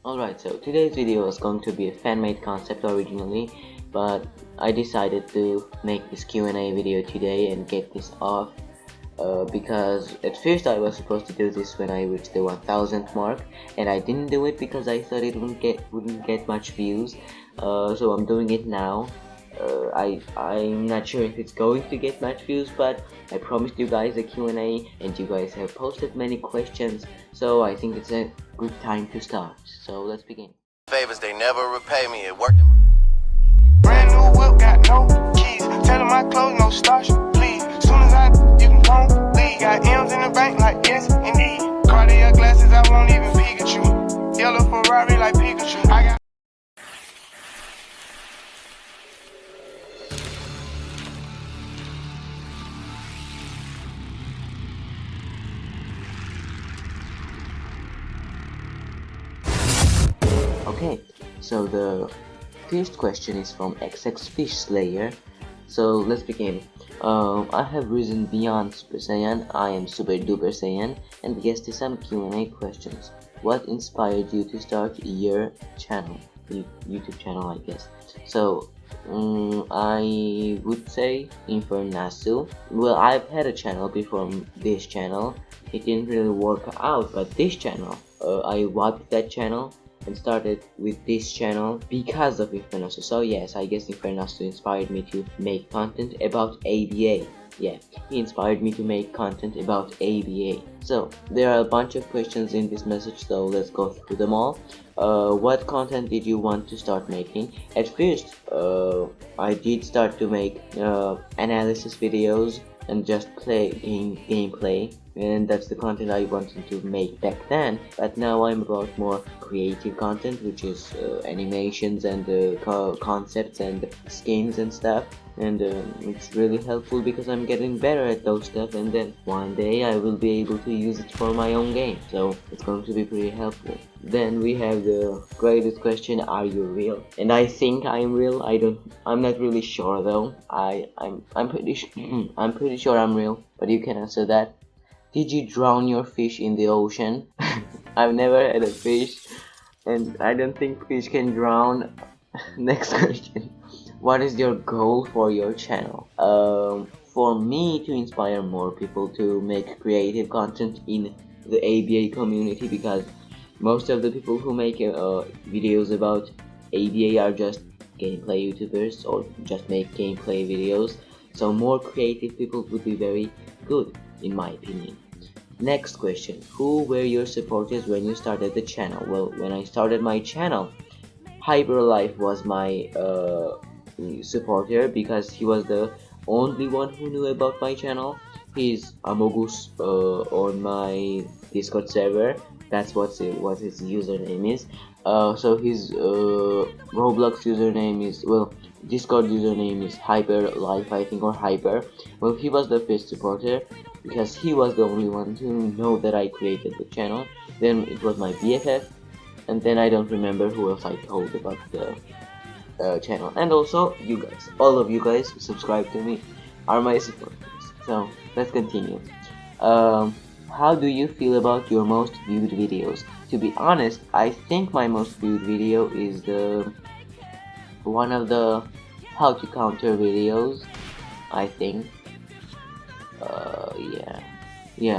Alright, so today's video was going to be a fan-made concept originally, but I decided to make this Q&A video today and get this off because at first I was supposed to do this when I reached the 1000th mark, and I didn't do it because I thought it wouldn't get much views. So I'm doing it now. I'm not sure if it's going to get much views, but I promised you guys a Q&A and you guys have posted many questions, so I think it's a good time to start. So let's begin. Favors, they never repay me. It worked. Brand new whip, got no keys. Tell them my clothes, no starch, please. Soon as I you can come leave. Got M's in the bank, like yes, indeed. Cartier glasses, I won't even Pikachu. Yellow Ferrari, like Pikachu. I got. Okay, so the first question is from XX Fish Slayer. So let's begin. I have risen beyond Super Saiyan. I am Super Duper Saiyan, and yes, to some Q&A questions. What inspired you to start your channel, YouTube channel, I guess? So I would say Infernasu. Well, I've had a channel before this channel. It didn't really work out, but this channel, I wiped that channel and started with this channel because of Infernasu. So yes, I guess Infernasu inspired me to make content about ABA. Yeah, he inspired me to make content about ABA. So there are a bunch of questions in this message, so let's go through them all. What content did you want to start making? At first, I did start to make analysis videos and just play gameplay, and that's the content I wanted to make back then. But now I'm about more creative content, which is animations and concepts and skins and stuff, and it's really helpful because I'm getting better at those stuff, and then one day I will be able to use it for my own game, so it's going to be pretty helpful. Then we have the greatest question: are you real? And I think I'm real. I'm not really sure though. I'm pretty sure I'm real, but you can answer that. Did you drown your fish in the ocean? I've never had a fish, and I don't think fish can drown. Next question. What is your goal for your channel? For me, to inspire more people to make creative content in the ABA community, because most of the people who make videos about ABA are just gameplay YouTubers or just make gameplay videos. So more creative people would be very good, in my opinion. Next question. Who were your supporters when you started the channel? Well, when I started my channel, Hyperlife was my supporter because he was the only one who knew about my channel. He's Amogus on my Discord server. That's what his username is. So his Roblox username is, well, Discord username is Hyperlife, I think, or Hyper. Well, he was the first supporter because he was the only one to know that I created the channel. Then it was my BFF, and then I don't remember who else I told about the channel. And also you guys, all of you guys who subscribe to me are my supporters. So let's continue. How do you feel about your most viewed videos? To be honest, I think my most viewed video is one of the how to counter videos, I think.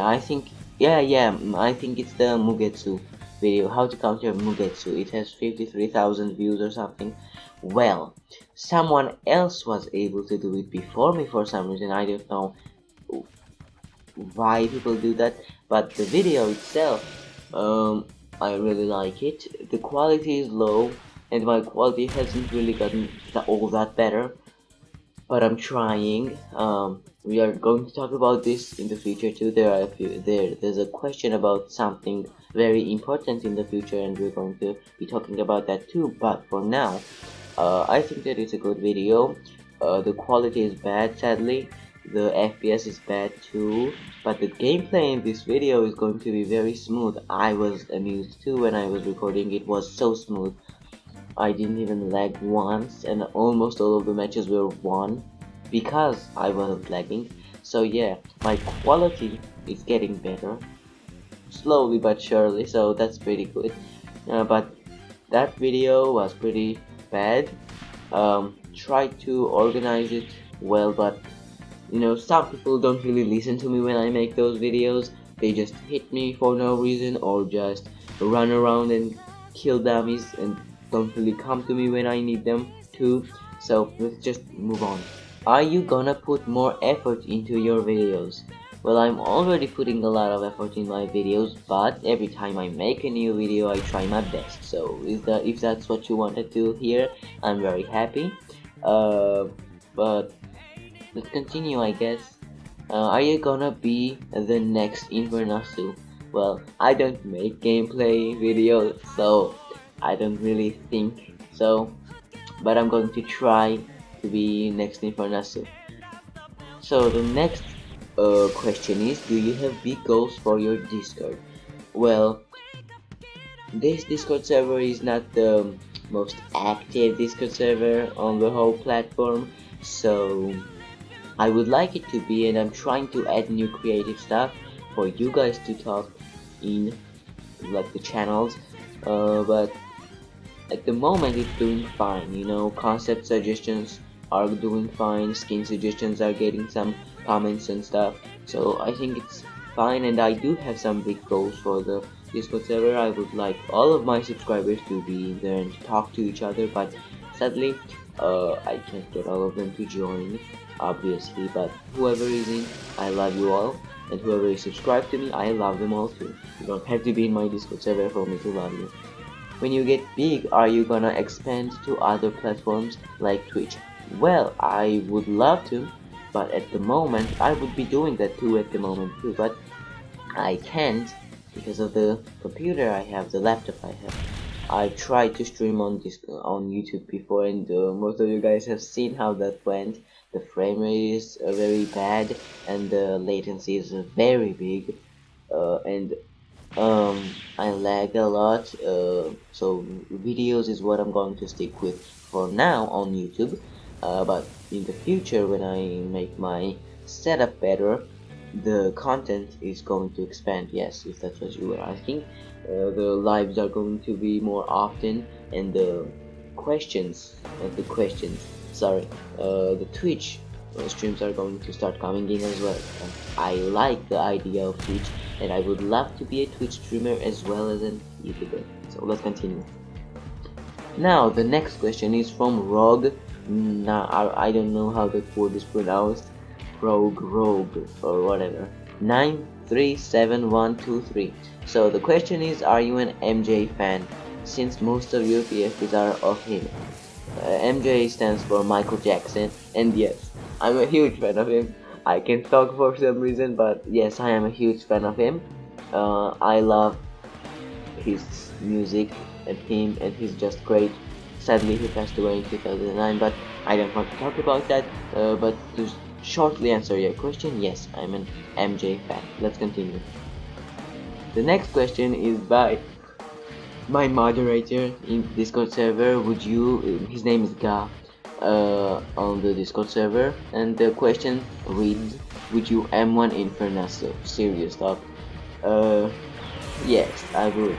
I think I think it's the Mugetsu video, how to counter Mugetsu. It has 53,000 views or something. Well, someone else was able to do it before me for some reason. I don't know why people do that, but the video itself, I really like it. The quality is low, and my quality hasn't really gotten all that better, but I'm trying. We are going to talk about this in the future too. There's a question about something very important in the future, and we're going to be talking about that too. But for now, I think that it's a good video. The quality is bad, sadly. The FPS is bad too, but the gameplay in this video is going to be very smooth. I was amused too when I was recording. It was so smooth. I didn't even lag once, and almost all of the matches were won because I wasn't lagging. So yeah, my quality is getting better, slowly but surely, so that's pretty good. But that video was pretty bad. Tried to organize it well, but you know, some people don't really listen to me when I make those videos. They just hit me for no reason, or just run around and kill dummies and don't really come to me when I need them to. So let's just move on. Are you gonna put more effort into your videos? Well, I'm already putting a lot of effort in my videos, but every time I make a new video I try my best. So if that's what you wanted to hear, I'm very happy. But let's continue, I guess. Are you gonna be the next Invernasu? Well, I don't make gameplay videos, so I don't really think so. But I'm going to try to be next Invernasu. So the next question is, do you have big goals for your Discord? Well, this Discord server is not the most active Discord server on the whole platform, so I would like it to be, and I'm trying to add new creative stuff for you guys to talk in, like the channels, but at the moment it's doing fine. You know, concept suggestions are doing fine, skin suggestions are getting some comments and stuff, so I think it's fine, and I do have some big goals for the Discord server. I would like all of my subscribers to be there and to talk to each other, but sadly I can't get all of them to join, obviously, but whoever is in, I love you all, and whoever is subscribed to me, I love them all too. You don't have to be in my Discord server for me to love you. When you get big, are you gonna expand to other platforms like Twitch? Well, I would love to, but at the moment, I would be doing that too at the moment too, but I can't because of the computer I have, the laptop I have. I've tried to stream on YouTube before, and most of you guys have seen how that went. The frame rate is very bad, and the latency is very big, and I lag a lot, so videos is what I'm going to stick with for now on YouTube, but in the future when I make my setup better, the content is going to expand. Yes, if that's what you were asking. The lives are going to be more often, and the the Twitch streams are going to start coming in as well. I like the idea of Twitch, and I would love to be a Twitch streamer as well as an YouTuber. So let's continue. Now the next question is from Rogue. Now I don't know how the word is pronounced. Rogue or whatever. 937123. So the question is, are you an MJ fan? Since most of your PFPs are of him. MJ stands for Michael Jackson, and yes, I'm a huge fan of him. I can talk for some reason, but yes, I am a huge fan of him. I love his music and him, and he's just great. Sadly, he passed away in 2009, but I don't want to talk about that. But to shortly answer your question, yes, I'm an MJ fan. Let's continue. The next question is by my moderator in Discord server. His name is Ga, on the Discord server, and the question reads, would you M1 Infernaso? Serious talk. Yes, I would,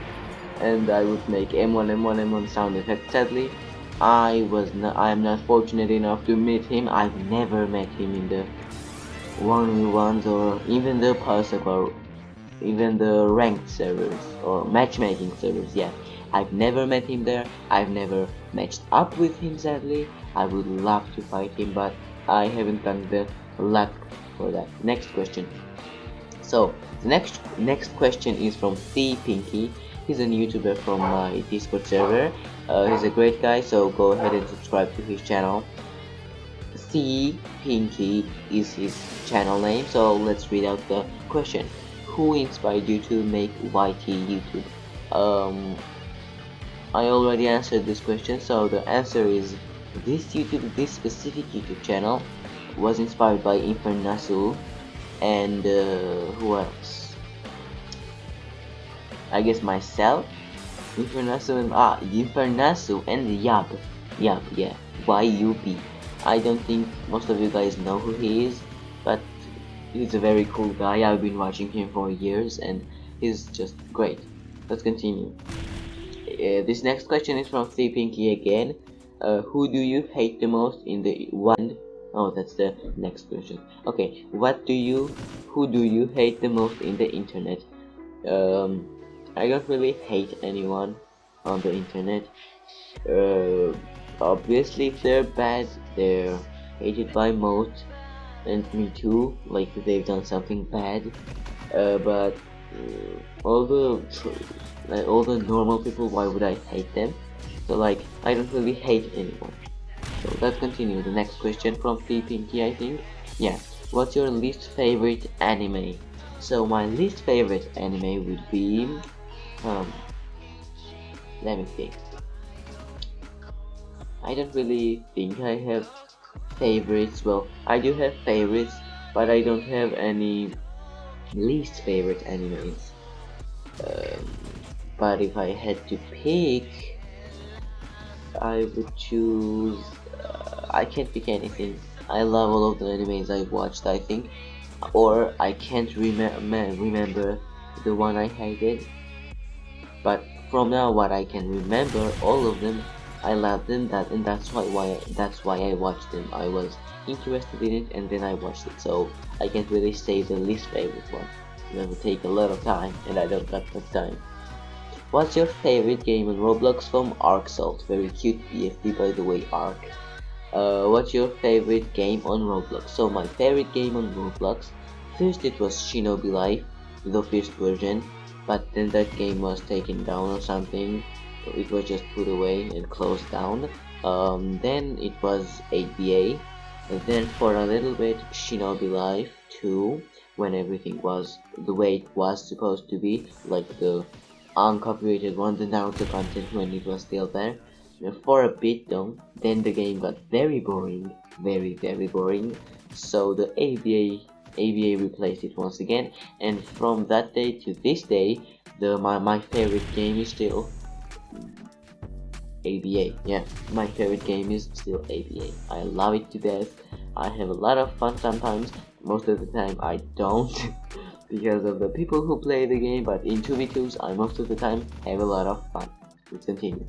and I would make M1 sound effects. Sadly, I am not fortunate enough to meet him. I've never met him in the 1v1s or even the Parsec or even the ranked servers or matchmaking servers. Yeah, I've never met him there. I've never matched up with him, sadly. I would love to fight him, but I haven't done the luck for that. Next question. So the next question is from C Pinky. He's a YouTuber from my Discord server. He's a great guy, so go ahead and subscribe to his channel. C Pinky is his channel name. So let's read out the question. Who inspired you to make YT YouTube? I already answered this question, so the answer is this specific YouTube channel was inspired by Infernasu, and who else? I guess myself, Infernasu and Yab, yeah, YUB. I don't think most of you guys know who he is, but he's a very cool guy. I've been watching him for years, and he's just great. Let's continue. This next question is from C Pinky again. Who do you hate the most in the one? Oh, that's the next question. Okay, who do you hate the most in the internet? Um, I don't really hate anyone on the internet. Uh, Obviously, if they're bad, they're hated by most, and me too. Like if they've done something bad. But all the normal people, why would I hate them? So like I don't really hate anyone. So let's continue. The next question from P Pinky, I think. Yeah. What's your least favorite anime? So my least favorite anime would be um let me think. I don't really think I have favorites. Well, I do have favorites, but I don't have any least favorite animes. Um, but if I had to pick, I would choose. I can't pick anything. I love all of the animes I've watched, I think, or I can't remember the one I hated. But from now, what I can remember, all of them, I love them. And that's why I watched them. I was interested in it, and then I watched it. So I can't really say the least favorite one. It would take a lot of time, and I don't got much time. What's your favorite game on Roblox from ArcSalt? Very cute BFB, by the way, Arc. What's your favorite game on Roblox? So my favorite game on Roblox, first it was Shinobi Life, the first version, but then that game was taken down or something. It was just put away and closed down. Then it was 8BA, and then for a little bit Shinobi Life 2, when everything was the way it was supposed to be, like the uncopyrighted one, the Naruto content when it was still there. For a bit though, then the game got very boring, very boring. So the ABA replaced it once again, and from that day to this day, my favorite game is still ABA. Yeah, my favorite game is still ABA. I love it to death. I have a lot of fun sometimes. Most of the time I don't because of the people who play the game, but in 2v2s I most of the time have a lot of fun. Let's continue.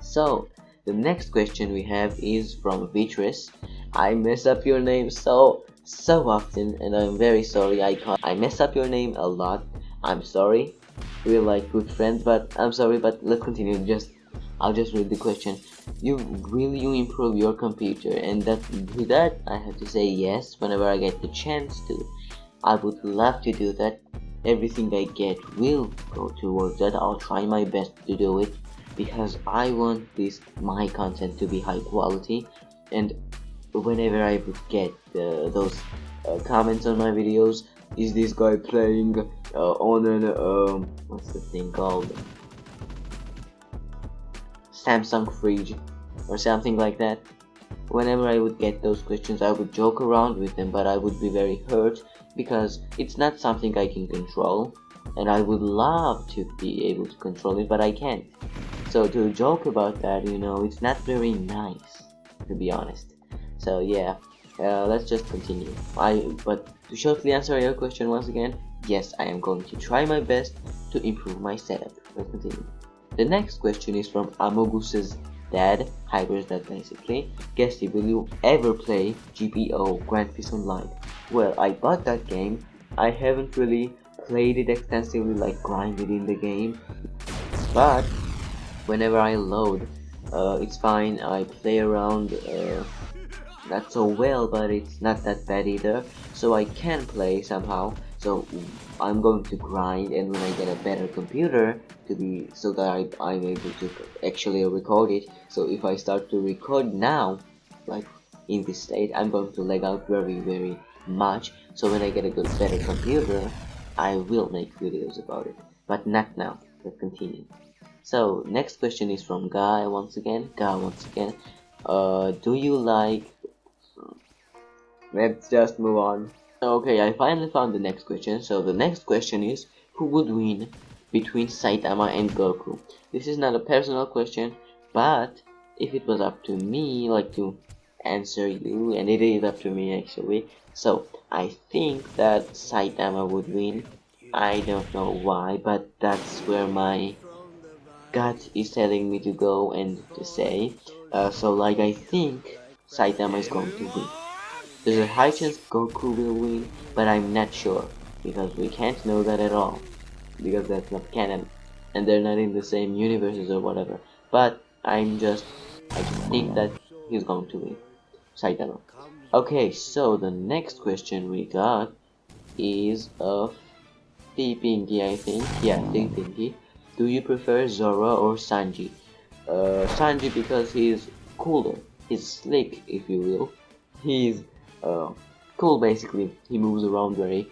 So the next question we have is from Vitris. I mess up your name so often, and I'm very sorry. I mess up your name a lot. I'm sorry. We're like good friends, but I'm sorry. But let's continue. I'll just read the question. You improve your computer, and to that I have to say yes. Whenever I get the chance to, I would love to do that. Everything I get will go towards that. I'll try my best to do it, because I want my content to be high quality. And whenever I would get those comments on my videos, is this guy playing on an what's the thing called, Samsung fridge or something like that. Whenever I would get those questions, I would joke around with them, but I would be very hurt because it's not something I can control, and I would love to be able to control it, but I can't. So to joke about that, it's not very nice, to be honest. So yeah, let's just continue. But to shortly answer your question once again, yes, I am going to try my best to improve my setup. Let's continue. The next question is from Amogus's dad, Hyper's dad basically. Guesty, will you ever play GPO, Grand Theft Online? Well, I bought that game. I haven't really played it extensively, like grinded in the game, but whenever I load, it's fine. I play around, not so well, but it's not that bad either, so I can play somehow. So I'm going to grind, and when I get a better computer so that I'm able to actually record it. So if I start to record now, like in this state, I'm going to lag out very much. So when I get a better computer, I will make videos about it, but not now. Let's continue. So next question is from Guy once again. Do you like? Let's just move on. Okay, I finally found the next question. So the next question is, who would win between Saitama and Goku? This is not a personal question, but if it was up to me, like to answer you, and it is up to me actually, so I think that Saitama would win. I don't know why, but that's where my gut is telling me to go and to say. So like I think Saitama is going to win. There's a high chance Goku will win, but I'm not sure because we can't know that at all because that's not canon and they're not in the same universes or whatever. But I just think that he's going to win. Saitama. Okay, so the next question we got is of T Pinky, I think. Yeah, T Pinky. Do you prefer Zoro or Sanji? Sanji because he's cooler. He's slick, if you will. He's uh, cool basically. He moves around very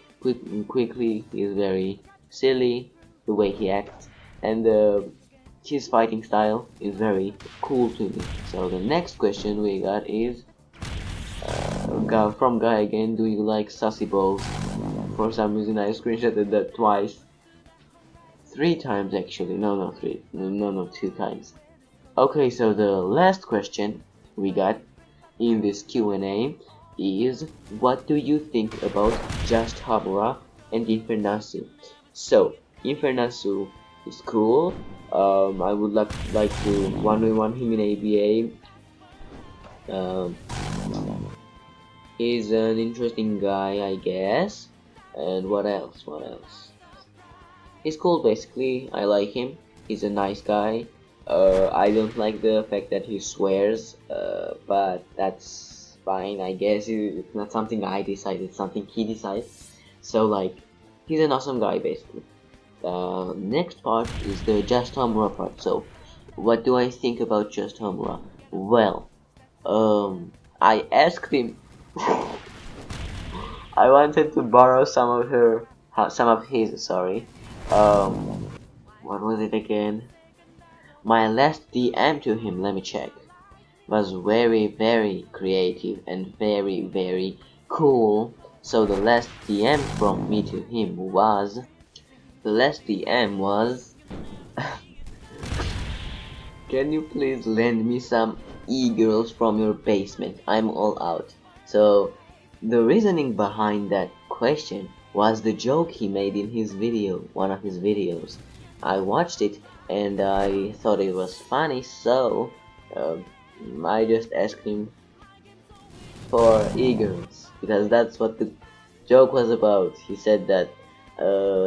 quickly. He's very silly the way he acts, and his fighting style is very cool to me. So the next question we got is from Guy again. Do you like sassy balls? For some reason I screenshotted that twice. 3 times actually. No, three. No, 2 times. Okay, so the last question we got in this Q&A is what do you think about Just Habura and Infernasu? So, Infernasu is cool. I would like to 1v1 him in ABA. He's an interesting guy, I guess. And what else? What else? He's cool basically. I like him. He's a nice guy. I don't like the fact that he swears, but that's fine. I guess it's not something I decide. It's something he decides. So like, he's an awesome guy basically. Next part is the Just Homura part. So, what do I think about Just Homura? Well, I asked him. I wanted to borrow some of his. Sorry. What was it again? My last DM to him. Let me check. Was very creative and very cool. So the last DM from me to him was. The last DM was. Can you please lend me some e-girls from your basement? I'm all out. So the reasoning behind that question was the joke he made in his video, one of his videos. I watched it and I thought it was funny, so I just asked him for e-girls because that's what the joke was about. He said that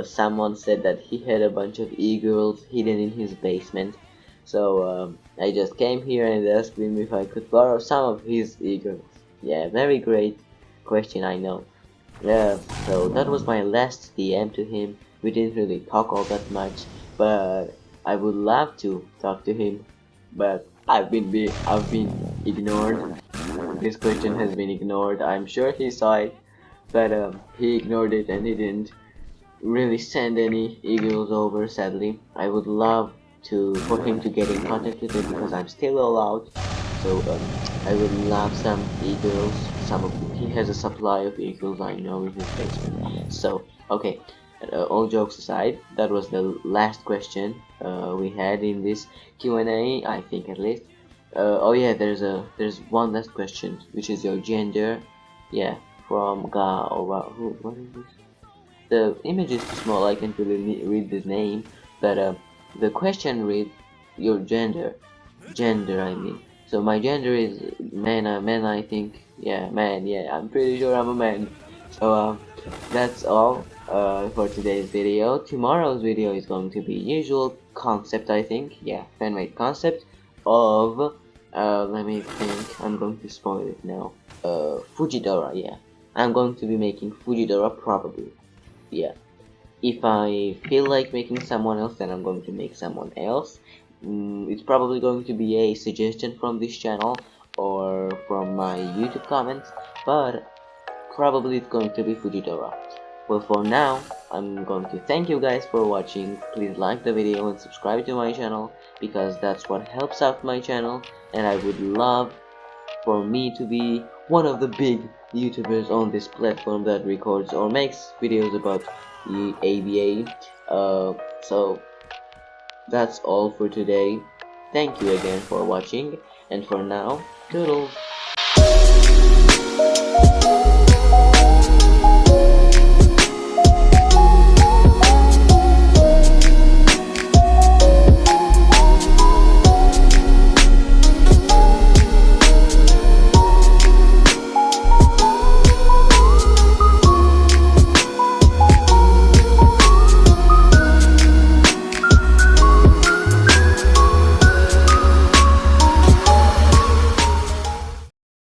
someone said that he had a bunch of e-girls hidden in his basement. So I just came here and asked him if I could borrow some of his e-girls. Yeah, very great question, I know. Yeah, so that was my last DM to him. We didn't really talk all that much, but I would love to talk to him. But I've been ignored. This question has been ignored. I'm sure he saw it, but he ignored it and he didn't really send any e-girls over. Sadly, I would love for him to get in contact with me because I'm still all out. So I would love some e-girls. He has a supply of e-girls, I know, in his basement. So okay, all jokes aside, that was the last question we had in this Q&A, I think at least. Oh yeah, there's one last question, which is your gender. Yeah, from Ga or what is this? The image is too small, I can't really read the name, but the question reads your gender. Gender, I mean. So my gender is man, I think. Yeah, man, yeah, I'm pretty sure I'm a man. So that's all for today's video. Tomorrow's video is going to be usual concept, I think. Yeah, fan-made concept of, let me think, I'm going to spoil it now. Fujidora, yeah. I'm going to be making Fujidora probably. Yeah. If I feel like making someone else, then I'm going to make someone else. It's probably going to be a suggestion from this channel or from my YouTube comments, but probably it's going to be Fujidora. Well, for now, I'm going to thank you guys for watching. Please like the video and subscribe to my channel because that's what helps out my channel, and I would love for me to be one of the big YouTubers on this platform that records or makes videos about the ABA. So that's all for today. Thank you again for watching, and for now, toodles!